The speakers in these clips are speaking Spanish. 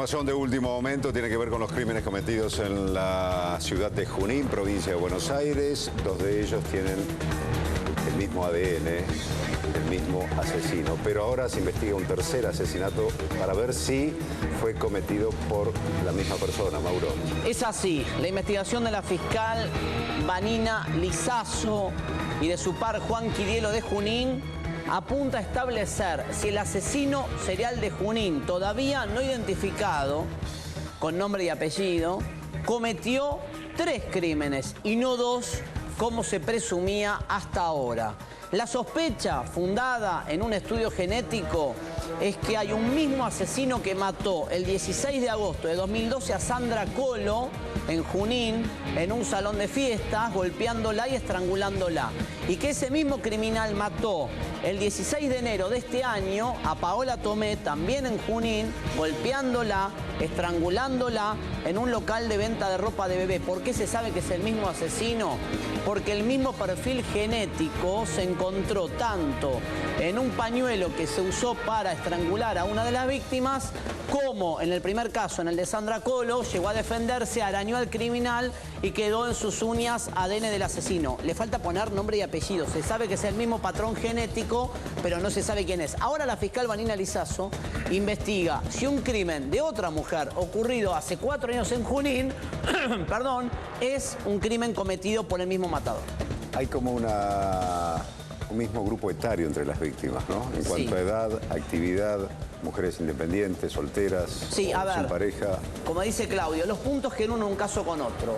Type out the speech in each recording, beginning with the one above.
Información de último momento tiene que ver con los crímenes cometidos en la ciudad de Junín, provincia de Buenos Aires. Dos de ellos tienen el mismo ADN, el mismo asesino. Pero ahora se investiga un tercer asesinato para ver si fue cometido por la misma persona, Mauro. Es así, la investigación de la fiscal Vanina Lizazo y de su par Juan Quirielo de Junín apunta a establecer si el asesino serial de Junín, todavía no identificado, con nombre y apellido, cometió 3 crímenes y no 2, como se presumía hasta ahora. La sospecha, fundada en un estudio genético, es que hay un mismo asesino que mató el 16 de agosto de 2012 a Sandra Colo en Junín, en un salón de fiestas, golpeándola y estrangulándola. Y que ese mismo criminal mató el 16 de enero de este año a Paola Tomé, también en Junín, golpeándola, estrangulándola en un local de venta de ropa de bebé. ¿Por qué se sabe que es el mismo asesino? Porque el mismo perfil genético se encontró tanto en un pañuelo que se usó para estrangular a una de las víctimas, como en el primer caso, en el de Sandra Colo, llegó a defenderse, arañó al criminal y quedó en sus uñas ADN del asesino. Le falta poner nombre y apellido. Se sabe que es el mismo patrón genético, pero no se sabe quién es. Ahora la fiscal Vanina Lizazo investiga si un crimen de otra mujer ocurrido hace 4 años en Junín, perdón, es un crimen cometido por el mismo matador. Hay como un mismo grupo etario entre las víctimas, ¿no? En cuanto a edad, actividad, mujeres independientes, solteras, sí, a ver, sin pareja. Como dice Claudio, los puntos que unen un caso con otro.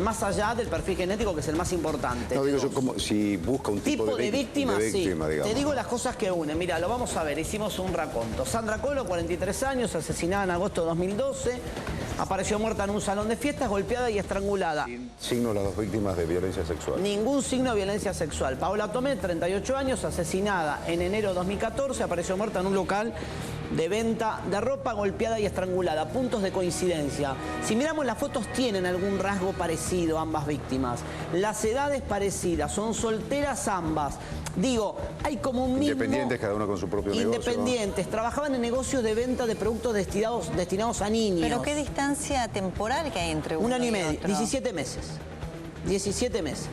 Más allá del perfil genético, que es el más importante. No, digo yo, como si busca un tipo de víctima, sí. Digamos. Te digo las cosas que unen. Mira, lo vamos a ver. Hicimos un raconto. Sandra Colo, 43 años, asesinada en agosto de 2012. Apareció muerta en un salón de fiestas, golpeada y estrangulada. Sin signo las dos víctimas de violencia sexual. Ningún signo de violencia sexual. Paola Tomé, 38 años, asesinada en enero de 2014. Apareció muerta en un local de venta de ropa, golpeada y estrangulada. Puntos de coincidencia. Si miramos las fotos, tienen algún rasgo parecido ambas víctimas. Las edades parecidas, son solteras ambas. Digo, hay como un mismo... Independientes, cada uno con su propio negocio. Independientes, trabajaban en negocios de venta de productos destinados a niños. ¿Pero qué distancia temporal que hay entre uno y otro? 1 año y medio, 17 meses. 17 meses.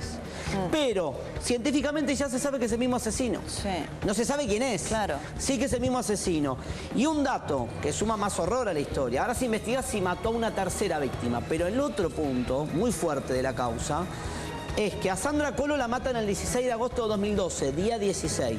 Pero científicamente ya se sabe que es el mismo asesino. Sí. No se sabe quién es. Claro. Sí que es el mismo asesino. Y un dato que suma más horror a la historia. Ahora se investiga si mató a una tercera víctima. Pero el otro punto, muy fuerte de la causa, es que a Sandra Colo la matan el 16 de agosto de 2012, día 16.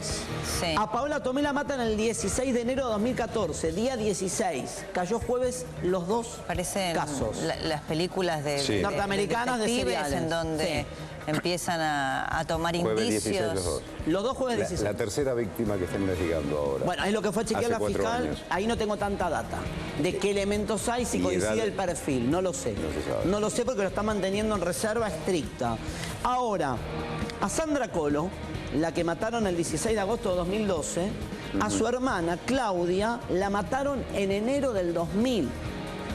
Sí. A Paola Tomé la matan el 16 de enero de 2014, día 16. Cayó jueves los dos Parecen casos. las películas de norteamericanas, de detectives, seriales. en donde empiezan a tomar Jueves indicios. 16 los dos. Los dos jueves 16. La tercera víctima que está investigando ahora. Bueno, es lo que fue a chequear Hace la 4 fiscal. años. Ahí no tengo tanta data. De qué elementos hay, si ¿Y coincide edad? el perfil. No lo sé. No se sabe. No lo sé porque lo está manteniendo en reserva estricta. Ahora, a Sandra Colo, la que mataron el 16 de agosto de 2012, a su hermana Claudia la mataron en enero del 2000.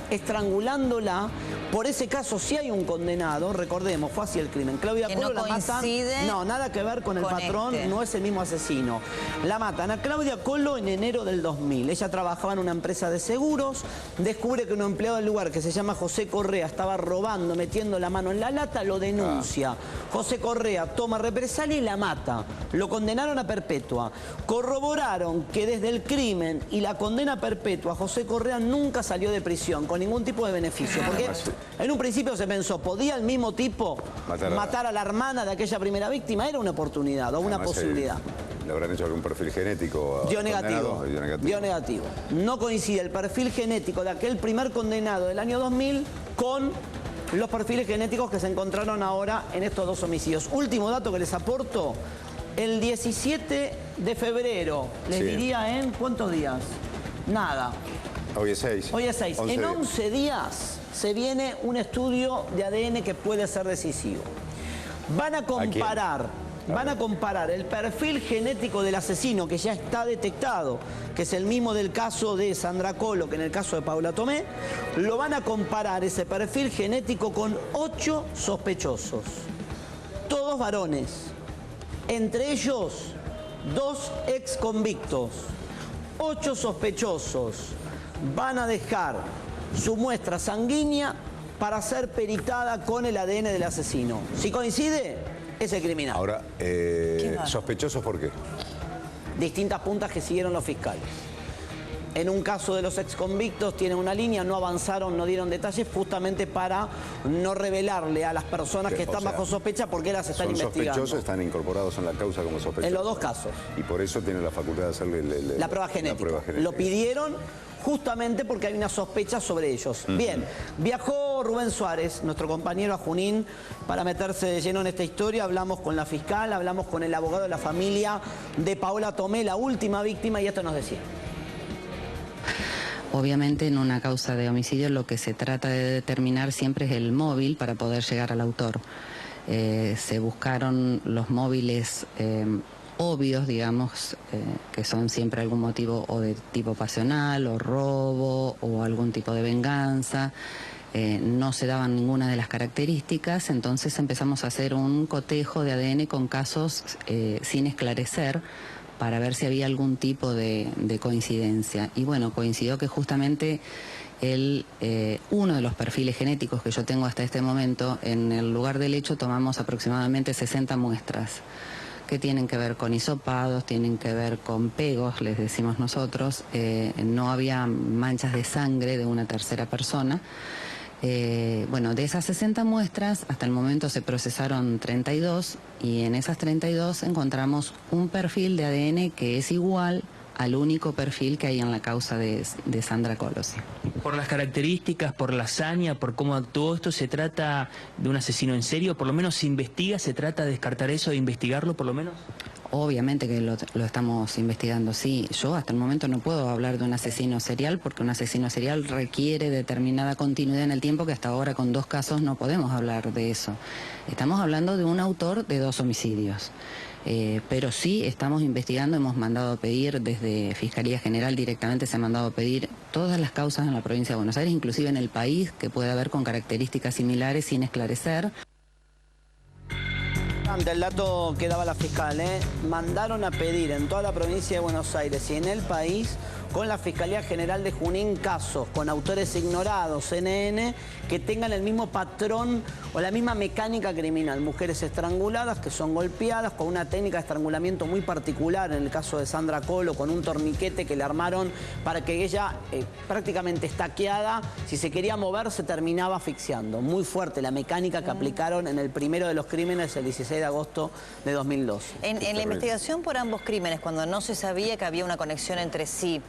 Estrangulándola. Por ese caso sí hay un condenado, recordemos, fue así el crimen. Claudia Que Colo no la matan. coincide No, nada que ver con el patrón, este. no es el mismo asesino. La matan a Claudia Colo en enero del 2000. Ella trabajaba en una empresa de seguros, descubre que un empleado del lugar que se llama José Correa estaba robando, metiendo la mano en la lata, lo denuncia. José Correa toma represalia y la mata. Lo condenaron a perpetua. Corroboraron que desde el crimen y la condena perpetua, José Correa nunca salió de prisión con ningún tipo de beneficio. Porque en un principio se pensó, ¿podía el mismo tipo matar a la hermana de aquella primera víctima? Era una oportunidad o una posibilidad. ¿Le habrán hecho algún perfil genético? Dio negativo. Dio negativo. No coincide el perfil genético de aquel primer condenado del año 2000 con los perfiles genéticos que se encontraron ahora en estos dos homicidios. Último dato que les aporto. El 17 de febrero, les diría en ¿cuántos días? Nada. Hoy es 6. Hoy es 6. En 11 días se viene un estudio de ADN que puede ser decisivo. Van a comparar el perfil genético del asesino, que ya está detectado, que es el mismo del caso de Sandra Colo que en el caso de Paola Tomé. Lo van a comparar ese perfil genético con 8 sospechosos. Todos varones. Entre ellos, 2 ex convictos. 8 sospechosos. van a dejar su muestra sanguínea para ser peritada con el ADN del asesino. Si coincide, es el criminal. Ahora, ¿sospechosos por qué? Distintas puntas que siguieron los fiscales. En un caso de los exconvictos tienen una línea, no avanzaron, no dieron detalles, justamente para no revelarle a las personas que están bajo sospecha por qué las están investigando. Son sospechosos, están incorporados en la causa como sospechosos. En los dos casos. Y por eso tienen la facultad de hacerle la prueba genética. Lo pidieron justamente porque hay una sospecha sobre ellos. Bien, viajó Rubén Suárez, nuestro compañero, a Junín para meterse de lleno en esta historia. Hablamos con la fiscal, hablamos con el abogado de la familia de Paola Tomé, la última víctima, y esto nos decía. Obviamente en una causa de homicidio lo que se trata de determinar siempre es el móvil para poder llegar al autor. Se buscaron los móviles obvios, digamos, que son siempre algún motivo o de tipo pasional o robo o algún tipo de venganza. No se daban ninguna de las características, entonces empezamos a hacer un cotejo de ADN con casos sin esclarecer, para ver si había algún tipo de coincidencia. Y bueno, coincidió que justamente uno de los perfiles genéticos que yo tengo hasta este momento, en el lugar del hecho tomamos aproximadamente 60 muestras, que tienen que ver con hisopados, tienen que ver con pegos, les decimos nosotros. No había manchas de sangre de una tercera persona. Bueno, de esas 60 muestras, hasta el momento se procesaron 32 y en esas 32 encontramos un perfil de ADN que es igual al único perfil que hay en la causa de Sandra Colosi. Por las características, por la hazaña, por cómo actuó, ¿esto se trata de un asesino en serio? ¿Por lo menos se investiga, se trata de descartar eso, de investigarlo por lo menos? Obviamente que lo estamos investigando, sí. Yo hasta el momento no puedo hablar de un asesino serial porque un asesino serial requiere determinada continuidad en el tiempo que hasta ahora con 2 casos no podemos hablar de eso. Estamos hablando de un autor de 2 homicidios. Pero sí estamos investigando, hemos mandado a pedir desde Fiscalía General directamente, se ha mandado a pedir todas las causas en la provincia de Buenos Aires, inclusive en el país, que puede haber con características similares sin esclarecer. Ante el dato que daba la fiscal, mandaron a pedir en toda la provincia de Buenos Aires y en el país, con la Fiscalía General de Junín, casos con autores ignorados, CNN, que tengan el mismo patrón o la misma mecánica criminal. Mujeres estranguladas que son golpeadas con una técnica de estrangulamiento muy particular, en el caso de Sandra Colo, con un torniquete que le armaron para que ella, prácticamente estaqueada, si se quería mover, se terminaba asfixiando. Muy fuerte la mecánica que aplicaron en el primero de los crímenes, el 16 de agosto de 2012. En la investigación por ambos crímenes, cuando no se sabía que había una conexión entre sí,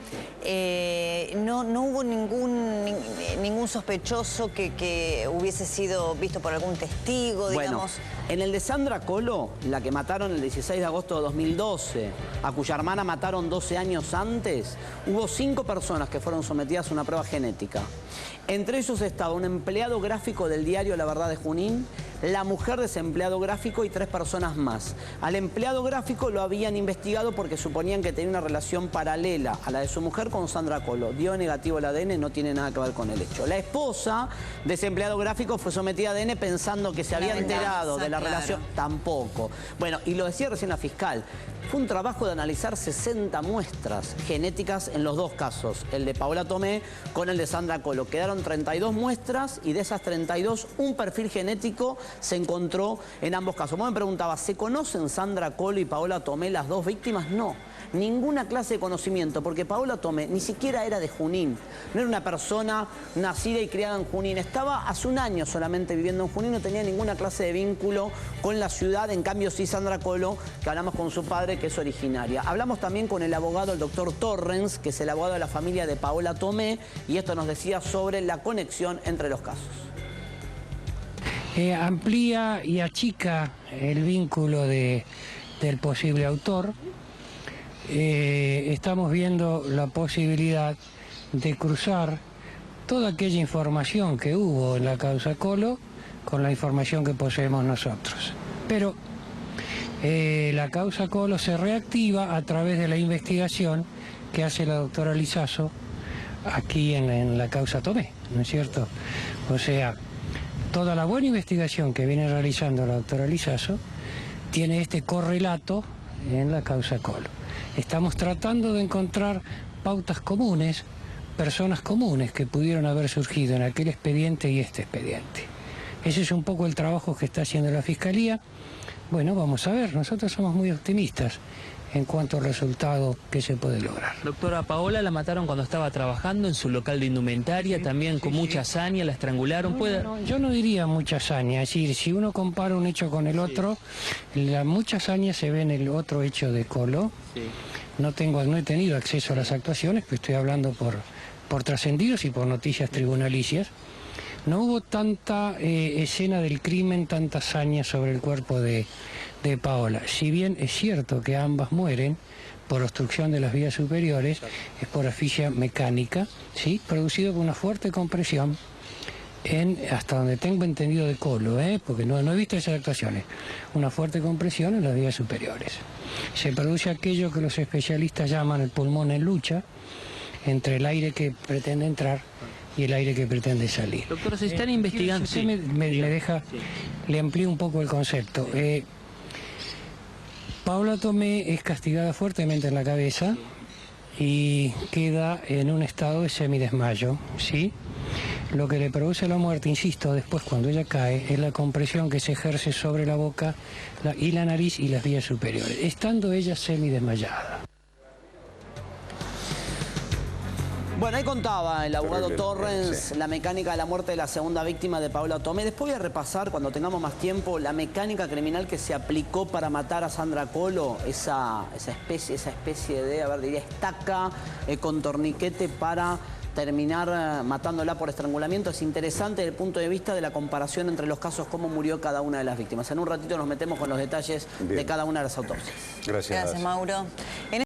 no hubo ningún sospechoso que hubiese sido visto por algún testigo, digamos. Bueno, en el de Sandra Colo, la que mataron el 16 de agosto de 2012, a cuya hermana mataron 12 años antes, hubo 5 personas que fueron sometidas a una prueba genética. Entre ellos estaba un empleado gráfico del diario La Verdad de Junín, la mujer de ese empleado gráfico y 3 personas más. Al empleado gráfico lo habían investigado porque suponían que tenía una relación paralela a la de su mujer con Sandra Colo. Dio negativo el ADN, no tiene nada que ver con el hecho. La esposa de ese empleado gráfico fue sometida a ADN pensando que se había enterado de la relación. Tampoco. Bueno, y lo decía recién la fiscal. Fue un trabajo de analizar 60 muestras genéticas en los 2 casos, el de Paola Tomé con el de Sandra Colo. Quedaron 32 muestras y de esas 32 un perfil genético se encontró en ambos casos. Vos me preguntabas, ¿se conocen Sandra Colo y Paola Tomé, las 2 víctimas? No. Ninguna clase de conocimiento, porque Paola Tomé ni siquiera era de Junín, no era una persona nacida y criada en Junín, estaba hace un año solamente viviendo en Junín, no tenía ninguna clase de vínculo con la ciudad. En cambio sí Sandra Colo, que hablamos con su padre, que es originaria. Hablamos también con el abogado, el doctor Torrens, que es el abogado de la familia de Paola Tomé, y esto nos decía sobre la conexión entre los casos. Amplía y achica el vínculo del posible autor. Estamos viendo la posibilidad de cruzar toda aquella información que hubo en la causa Colo con la información que poseemos nosotros. Pero la causa Colo se reactiva a través de la investigación que hace la doctora Lizaso aquí en la causa Tomé, ¿no es cierto? O sea, toda la buena investigación que viene realizando la doctora Lizaso tiene este correlato en la causa Colo. Estamos tratando de encontrar pautas comunes personas comunes que pudieron haber surgido en aquel expediente y este expediente. Ese es un poco el trabajo que está haciendo la Fiscalía. Bueno, vamos a ver, nosotros somos muy optimistas en cuanto al resultado que se puede lograr. Doctora, Paola la mataron cuando estaba trabajando en su local de indumentaria, también con mucha hazaña, la estrangularon. Yo no diría mucha hazaña, es decir, si uno compara un hecho con el otro, la mucha hazaña se ve en el otro hecho de Colo. No he tenido acceso a las actuaciones, pero estoy hablando por trascendidos y por noticias tribunalicias. No hubo tanta escena del crimen, tanta hazaña sobre el cuerpo de Paola. Si bien es cierto que ambas mueren por obstrucción de las vías superiores, es por asfixia mecánica, ¿sí? Producido por una fuerte compresión hasta donde tengo entendido de Colo, porque no he visto esas actuaciones, una fuerte compresión en las vías superiores. Se produce aquello que los especialistas llaman el pulmón en lucha, entre el aire que pretende entrar y el aire que pretende salir. Doctor, se están investigando... Si usted me deja, le amplío un poco el concepto. Paola Tomé es castigada fuertemente en la cabeza y queda en un estado de semidesmayo, ¿sí? Lo que le produce la muerte, insisto, después cuando ella cae, es la compresión que se ejerce sobre la boca y la nariz y las vías superiores, estando ella semidesmayada. Bueno, ahí contaba el abogado Terrible, Torrens sí. la mecánica de la muerte de la segunda víctima de Paola Tomé. Después voy a repasar, cuando tengamos más tiempo, la mecánica criminal que se aplicó para matar a Sandra Colo, esa especie de, diría estaca con torniquete para terminar matándola por estrangulamiento. Es interesante desde el punto de vista de la comparación entre los casos, cómo murió cada una de las víctimas. En un ratito nos metemos con los detalles de cada una de las autopsias. Gracias. Gracias, Mauro.